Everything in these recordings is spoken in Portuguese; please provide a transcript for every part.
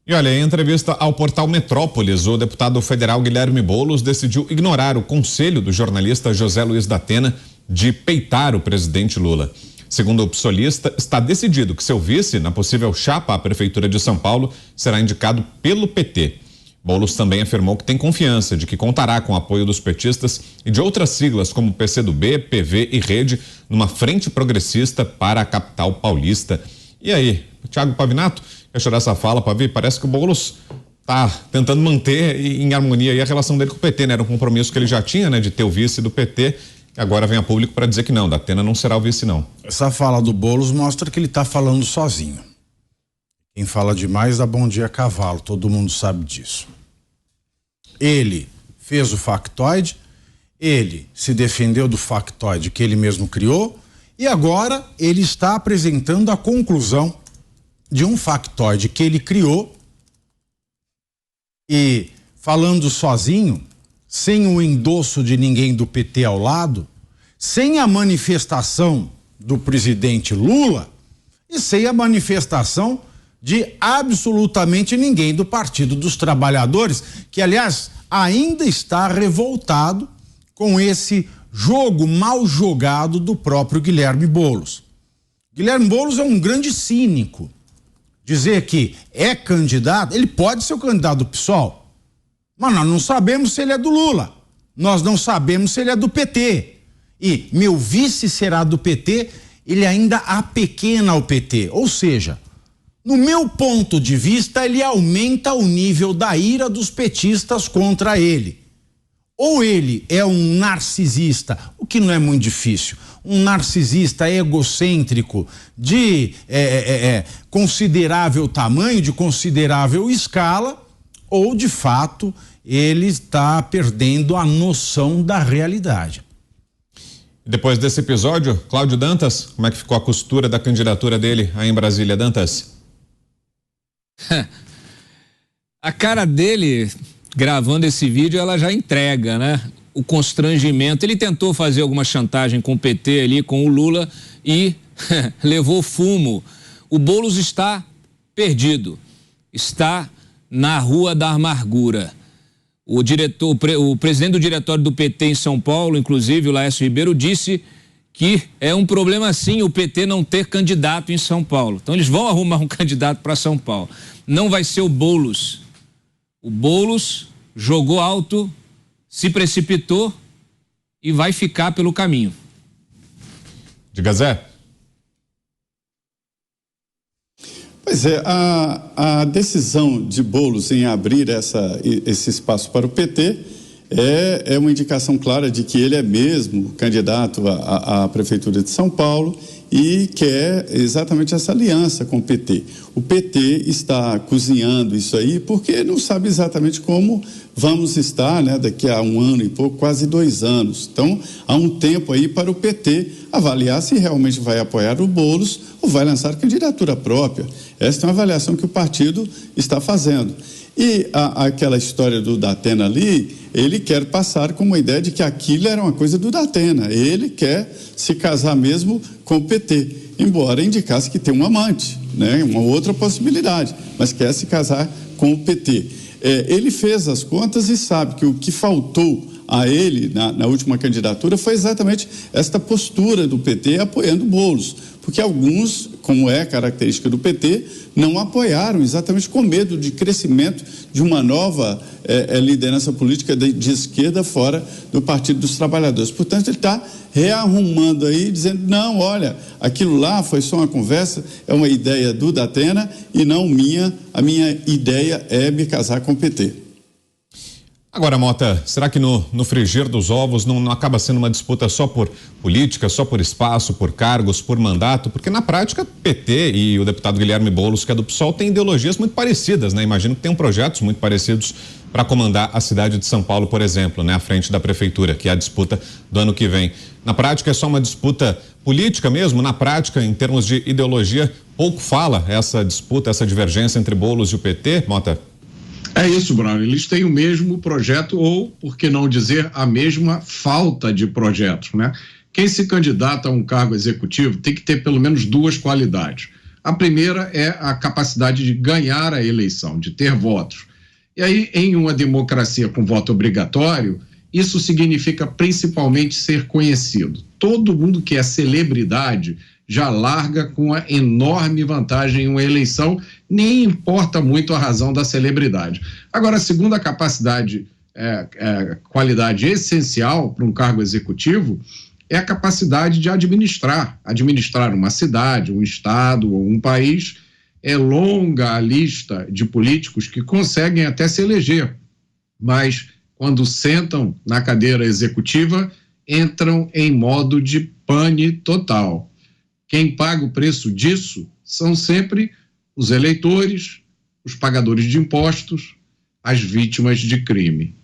E olha, em entrevista ao portal Metrópolis, o deputado federal Guilherme Boulos decidiu ignorar o conselho do jornalista José Luiz da Atena de peitar o presidente Lula. Segundo o psolista, está decidido que seu vice, na possível chapa à Prefeitura de São Paulo, será indicado pelo PT. Boulos também afirmou que tem confiança de que contará com o apoio dos petistas e de outras siglas como PCdoB, PV e Rede numa frente progressista para a capital paulista. E aí, Thiago Pavinato, quer tirar essa fala, Pavi? Parece que o Boulos está tentando manter em harmonia aí a relação dele com o PT, né? Era um compromisso que ele já tinha, né? De ter o vice do PT, e agora vem a público para dizer que não, da Atena não será o vice, não. Essa fala do Boulos mostra que ele está falando sozinho. Quem fala demais dá bom dia a cavalo, todo mundo sabe disso. Ele fez o factoide, ele se defendeu do factoide que ele mesmo criou e agora ele está apresentando a conclusão de um factoide que ele criou e falando sozinho, sem o endosso de ninguém do PT ao lado, sem a manifestação do presidente Lula e sem a manifestação de absolutamente ninguém do Partido dos Trabalhadores, que aliás ainda está revoltado com esse jogo mal jogado do próprio Guilherme Boulos. Guilherme Boulos é um grande cínico. Dizer que é candidato, ele pode ser o candidato do PSOL, mas nós não sabemos se ele é do Lula, nós não sabemos se ele é do PT. E meu vice será do PT, ele ainda apequena o PT, ou seja, no meu ponto de vista, ele aumenta o nível da ira dos petistas contra ele. Ou ele é um narcisista, o que não é muito difícil, um narcisista egocêntrico de considerável tamanho, de considerável escala, ou de fato ele está perdendo a noção da realidade. Depois desse episódio, Cláudio Dantas, como é que ficou a costura da candidatura dele aí em Brasília, Dantas? A cara dele gravando esse vídeo, ela já entrega, né? O constrangimento. Ele tentou fazer alguma chantagem com o PT ali, com o Lula e levou fumo. O Boulos está perdido, está na Rua da Amargura. O presidente do diretório do PT em São Paulo, inclusive o Laércio Ribeiro, disse que é um problema sim o PT não ter candidato em São Paulo. Então eles vão arrumar um candidato para São Paulo. Não vai ser o Boulos. O Boulos jogou alto, se precipitou e vai ficar pelo caminho. Diga, Zé. Pois é, a decisão de Boulos em abrir esse espaço para o PT é uma indicação clara de que ele é mesmo candidato à Prefeitura de São Paulo e quer exatamente essa aliança com o PT. O PT está cozinhando isso aí porque não sabe exatamente como vamos estar, né, daqui a um ano e pouco, quase 2 anos. Então, há um tempo aí para o PT avaliar se realmente vai apoiar o Boulos ou vai lançar candidatura própria. Esta é uma avaliação que o partido está fazendo. E aquela história do Datena ali, ele quer passar com uma ideia de que aquilo era uma coisa do Datena. Ele quer se casar mesmo com o PT, embora indicasse que tem um amante, né? Uma outra possibilidade, mas quer se casar com o PT. Ele fez as contas e sabe que o que faltou a ele na última candidatura foi exatamente esta postura do PT apoiando Boulos, porque alguns, como é característica do PT, não apoiaram exatamente com medo de crescimento de uma nova liderança política de esquerda fora do Partido dos Trabalhadores. Portanto, ele está rearrumando aí, dizendo, não, olha, aquilo lá foi só uma conversa, é uma ideia do Datena e não minha, a minha ideia é me casar com o PT. Agora, Mota, será que no frigir dos ovos não acaba sendo uma disputa só por política, só por espaço, por cargos, por mandato? Porque na prática, PT e o deputado Guilherme Boulos, que é do PSOL, têm ideologias muito parecidas, né? Imagino que tenham projetos muito parecidos para comandar a cidade de São Paulo, por exemplo, né? À frente da prefeitura, que é a disputa do ano que vem. Na prática, é só uma disputa política mesmo? Na prática, em termos de ideologia, pouco fala essa disputa, essa divergência entre Boulos e o PT, Mota? É isso, Bruno. Eles têm o mesmo projeto ou, por que não dizer, a mesma falta de projetos, né? Quem se candidata a um cargo executivo tem que ter pelo menos 2 qualidades. A primeira é a capacidade de ganhar a eleição, de ter votos. E aí, em uma democracia com voto obrigatório, isso significa principalmente ser conhecido. Todo mundo que é celebridade já larga com a enorme vantagem em uma eleição, nem importa muito a razão da celebridade. Agora, a segunda capacidade, qualidade essencial para um cargo executivo, é a capacidade de administrar uma cidade, um estado ou um país. É longa a lista de políticos que conseguem até se eleger, mas quando sentam na cadeira executiva, entram em modo de pane total. Quem paga o preço disso são sempre os eleitores, os pagadores de impostos, as vítimas de crime.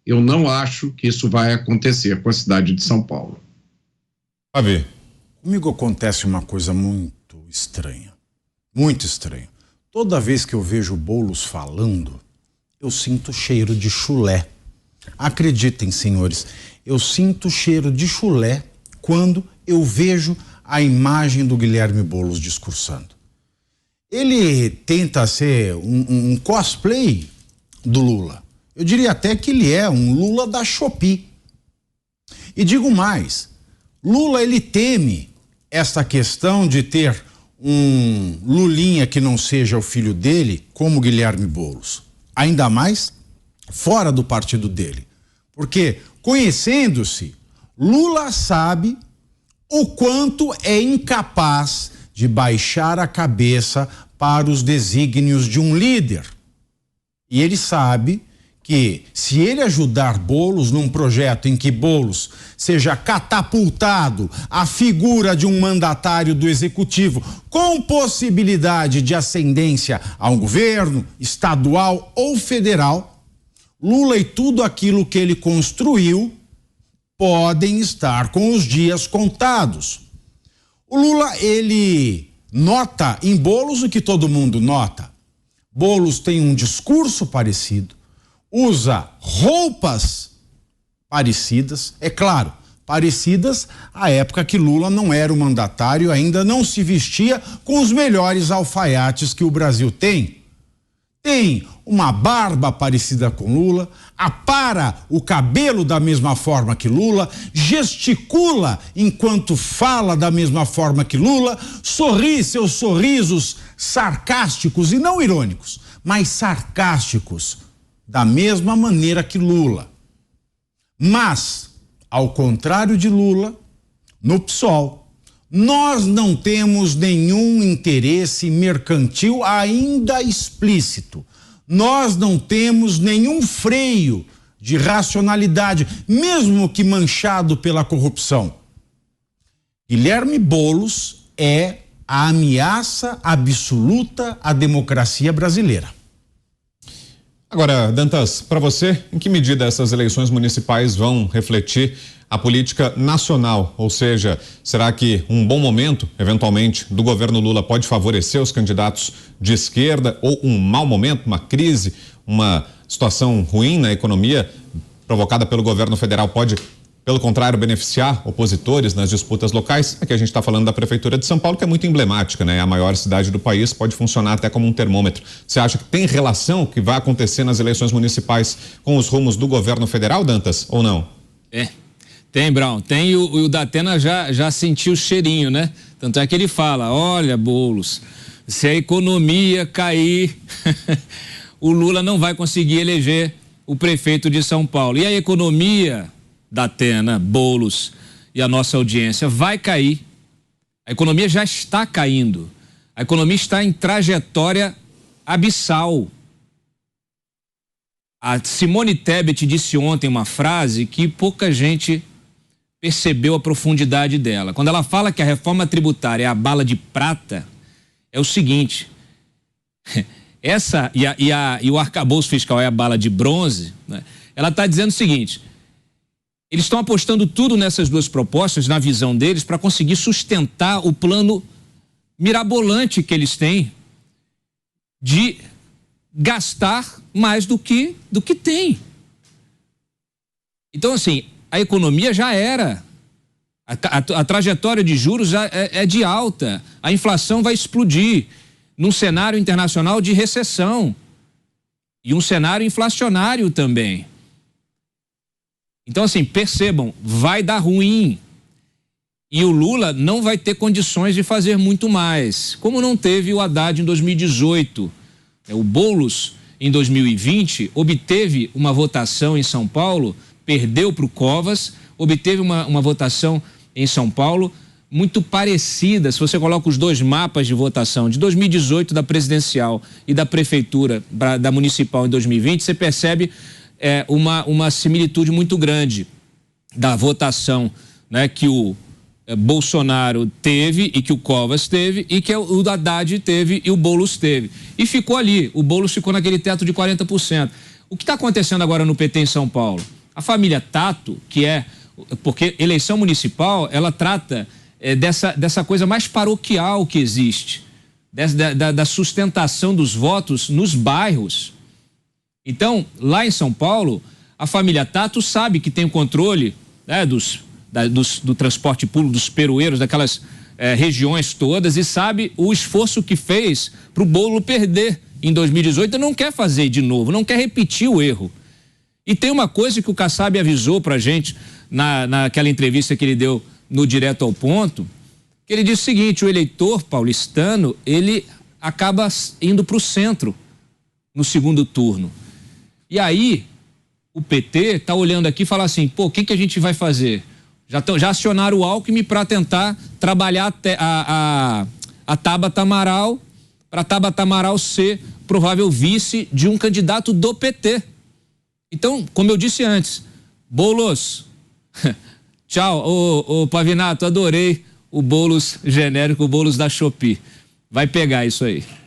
Eu não acho que isso vai acontecer com a cidade de São Paulo. Javi. Comigo acontece uma coisa muito estranha. Muito estranho. Toda vez que eu vejo o Boulos falando, eu sinto cheiro de chulé. Acreditem, senhores, eu sinto cheiro de chulé quando eu vejo a imagem do Guilherme Boulos discursando. Ele tenta ser um cosplay do Lula. Eu diria até que ele é um Lula da Shopee. E digo mais, Lula, ele teme essa questão de ter um Lulinha que não seja o filho dele, como Guilherme Boulos. Ainda mais fora do partido dele. Porque, conhecendo-se, Lula sabe o quanto é incapaz de baixar a cabeça para os desígnios de um líder. E ele sabe que, se ele ajudar Boulos num projeto em que Boulos seja catapultado à figura de um mandatário do executivo com possibilidade de ascendência a um governo estadual ou federal, Lula e tudo aquilo que ele construiu podem estar com os dias contados. O Lula, ele nota em Boulos o que todo mundo nota. Boulos tem um discurso parecido, usa roupas parecidas, é claro, parecidas à época que Lula não era o mandatário, ainda não se vestia com os melhores alfaiates que o Brasil tem. Tem uma barba parecida com Lula, apara o cabelo da mesma forma que Lula, gesticula enquanto fala da mesma forma que Lula, sorri seus sorrisos sarcásticos e não irônicos, mas sarcásticos, da mesma maneira que Lula. Mas, ao contrário de Lula, no PSOL, nós não temos nenhum interesse mercantil ainda explícito. Nós não temos nenhum freio de racionalidade, mesmo que manchado pela corrupção. Guilherme Boulos é a ameaça absoluta à democracia brasileira. Agora, Dantas, para você, em que medida essas eleições municipais vão refletir a política nacional? Ou seja, será que um bom momento, eventualmente, do governo Lula pode favorecer os candidatos de esquerda, ou um mau momento, uma crise, uma situação ruim na economia provocada pelo governo federal pode, pelo contrário, beneficiar opositores nas disputas locais? Aqui a gente está falando da Prefeitura de São Paulo, que é muito emblemática, né? É a maior cidade do país, pode funcionar até como um termômetro. Você acha que tem relação o que vai acontecer nas eleições municipais com os rumos do governo federal, Dantas, ou não? Tem, Brown, tem, e o Datena já sentiu o cheirinho, né? Tanto é que ele fala, olha, Boulos, se a economia cair, o Lula não vai conseguir eleger o prefeito de São Paulo. E a economia, Datena, Boulos e a nossa audiência, vai cair. A economia já está caindo. A economia está em trajetória abissal. A Simone Tebet disse ontem uma frase que pouca gente percebeu a profundidade dela. Quando ela fala que a reforma tributária é a bala de prata, é o seguinte, e o arcabouço fiscal é a bala de bronze, né? Ela está dizendo o seguinte, eles estão apostando tudo nessas duas propostas, na visão deles, para conseguir sustentar o plano mirabolante que eles têm de gastar mais do que tem. Então, assim, a economia já era. A trajetória de juros já é de alta. A inflação vai explodir num cenário internacional de recessão e um cenário inflacionário também. Então, assim, percebam, vai dar ruim. E o Lula não vai ter condições de fazer muito mais, como não teve o Haddad em 2018. O Boulos, em 2020, obteve uma votação em São Paulo, perdeu para o Covas, obteve uma votação em São Paulo muito parecida. Se você coloca os dois mapas de votação, de 2018 da presidencial e da prefeitura, da municipal em 2020, você percebe uma similitude muito grande da votação, né, que o Bolsonaro teve e que o Covas teve e que o Haddad teve e o Boulos teve. E ficou ali, o Boulos ficou naquele teto de 40%. O que está acontecendo agora no PT em São Paulo? A família Tato, porque eleição municipal, ela trata dessa coisa mais paroquial que existe, da sustentação dos votos nos bairros. Então, lá em São Paulo, a família Tato sabe que tem o controle, né, do transporte público, dos peroeiros, daquelas regiões todas, e sabe o esforço que fez para o Boulos perder em 2018 e não quer fazer de novo, não quer repetir o erro. E tem uma coisa que o Kassab avisou pra gente naquela entrevista que ele deu no Direto ao Ponto, que ele disse o seguinte: o eleitor paulistano, ele acaba indo para o centro no segundo turno. E aí, o PT tá olhando aqui e fala assim, pô, o que a gente vai fazer? Já acionaram o Alckmin para tentar trabalhar a Tabata Amaral, para a Tabata Amaral ser provável vice de um candidato do PT. Então, como eu disse antes, Boulos, tchau, ô Pavinato, adorei o Boulos genérico, o Boulos da Shopee. Vai pegar isso aí.